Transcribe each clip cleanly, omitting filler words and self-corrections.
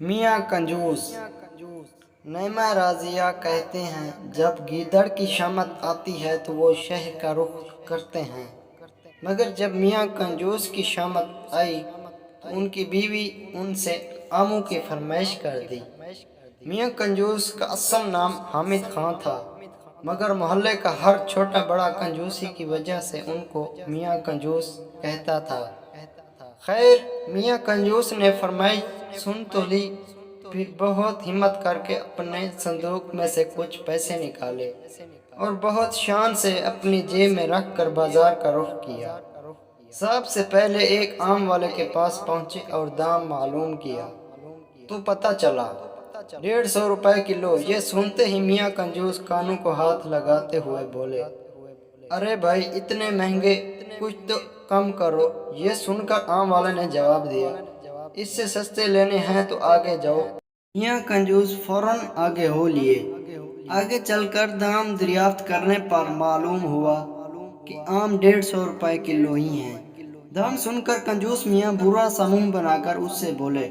میاں کنجوس نعمہ رازیہ کہتے ہیں جب گیدڑ کی شامت آتی ہے تو وہ شہر کا رخ کرتے ہیں، مگر جب میاں کنجوس کی شامت آئی تو ان کی بیوی ان سے آموں کی فرمائش کر دی۔ میاں کنجوس کا اصل نام حامد خان تھا، مگر محلے کا ہر چھوٹا بڑا کنجوسی کی وجہ سے ان کو میاں کنجوس کہتا تھا۔ خیر، میاں کنجوس نے فرمائش سن تو لی، پھر بہت ہمت کر کے اپنے صندوق میں سے کچھ پیسے نکالے اور بہت شان سے اپنی جیب میں رکھ کر بازار کا رخ کیا۔ سب سے پہلے ایک آم والے کے پاس پہنچے اور دام معلوم کیا تو پتہ چلا 150 روپے کلو۔ یہ سنتے ہی میاں کنجوس کانوں کو ہاتھ لگاتے ہوئے بولے، ارے بھائی اتنے مہنگے، کچھ تو کم کرو۔ یہ سن کر آم والے نے جواب دیا، اس سے سستے لینے ہیں تو آگے جاؤ۔ میاں کنجوس فوراً آگے ہو لیے۔ آگے چل کر دام دریافت کرنے پر معلوم ہوا کہ آم 150 روپے کلو ہی ہیں۔ دام سن کر کنجوس میاں برا سا منہ بنا کر اس سے بولے،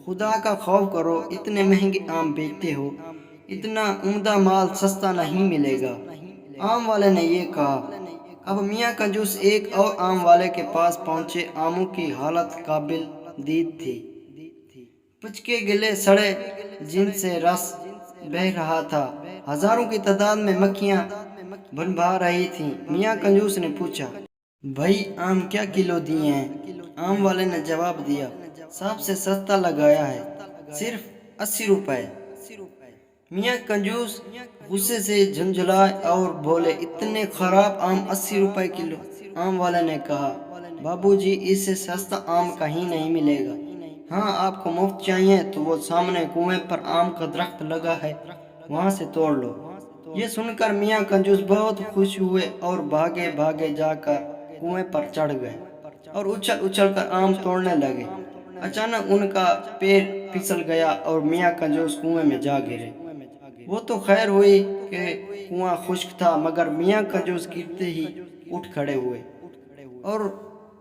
خدا کا خوف کرو، اتنے مہنگے آم بیچتے ہو، اتنا عمدہ مال سستا نہیں ملے گا۔ آم والے نے یہ کہا۔ اب میاں کنجوس ایک اور آم والے کے پاس پہنچے۔ آموں کی حالت قابل دید تھی، پچکے گلے سڑے جن سے رس بہہ رہا تھا، ہزاروں کی تعداد میں مکھیاں بھنبھا رہی تھیں۔ میاں کنجوس نے پوچھا، بھائی آم کیا کلو دیے ہیں؟ آم والے نے جواب دیا، سب سے سستا لگایا ہے، صرف 80 روپے۔ میاں کنجوس غصے سے جھنجھلائے اور بولے، اتنے خراب آم 80 روپے کلو؟ آم والے نے کہا، بابو جی اس سے سستا آم کہیں نہیں ملے گا۔ ہاں آپ کو مفت چاہیے تو وہ سامنے کنویں پر آم کا درخت لگا ہے، وہاں سے توڑ لو۔ یہ سن کر میاں کنجوس بہت خوش ہوئے اور بھاگے بھاگے جا کر کنویں پر چڑھ گئے اور اچھل اچھل کر آم توڑنے لگے۔ اچانک ان کا پیر پھسل گیا اور میاں کنجوس کنویں میں جا گرے۔ وہ تو خیر ہوئی کہ کنواں خشک تھا، مگر میاں کنجوس گرتے ہی اٹھ کھڑے ہوئے اور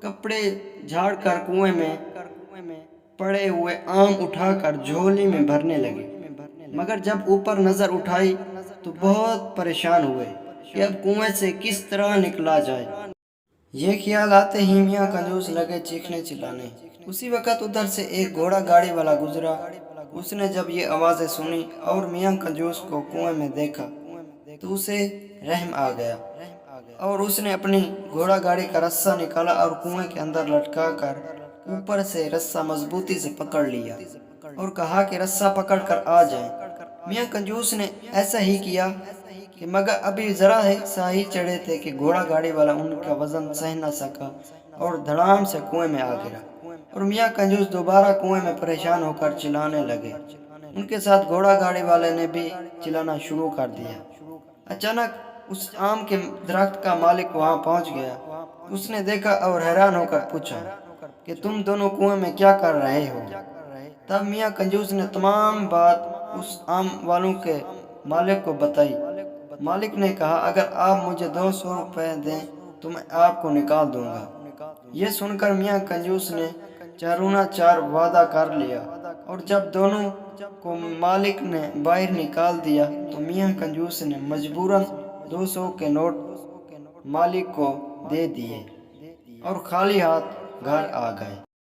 کپڑے جھاڑ کر کنویں میں پڑے ہوئے آم اٹھا کر جھولی میں بھرنے لگے۔ مگر جب اوپر نظر اٹھائی تو بہت پریشان ہوئے کہ اب کنویں سے کس طرح نکلا جائے۔ یہ خیال آتے ہی میاں کنجوس لگے چیخنے چلانے۔ اسی وقت ادھر سے ایک گھوڑا گاڑی والا گزرا۔ اس نے جب یہ آوازیں سنی اور میاں کنجوس کو کنویں میں دیکھا تو اسے رحم آ گیا اور اس نے اپنی گھوڑا گاڑی کا رسہ نکالا اور کنویں کے اندر لٹکا کر اوپر سے رسہ مضبوطی سے پکڑ لیا اور کہا کہ رسہ پکڑ کر آ جائیں۔ میاں کنجوس نے ایسا ہی کیا کہ مگر ابھی ذرا سا ہی چڑھے تھے کہ گھوڑا گاڑی والا ان کا وزن سہ نہ سکا اور دھڑام سے کنویں میں آ گرا اور میاں کنجوس دوبارہ کنویں میں پریشان ہو کر چلانے لگے۔ ان کے ساتھ گھوڑا گاڑی والے نے بھی چلانا شروع کر دیا۔ اچانک اس آم کے درخت کا مالک وہاں پہنچ گیا۔ اس نے دیکھا اور حیران ہو کر پوچھا کہ تم دونوں کنویں میں کیا کر رہے ہو؟ تب میاں کنجوس نے تمام بات اس آم والوں کے مالک کو بتائی۔ مالک نے کہا، اگر آپ مجھے 200 روپے دیں تو میں آپ کو نکال دوں گا۔ یہ سن کر میاں کنجوس نے چارونہ چار وعدہ کر لیا اور جب دونوں کو مالک نے باہر نکال دیا تو میاں کنجوس نے مجبوراً 200 کے نوٹ مالک کو دے دیے اور خالی ہاتھ گھر آ گئے۔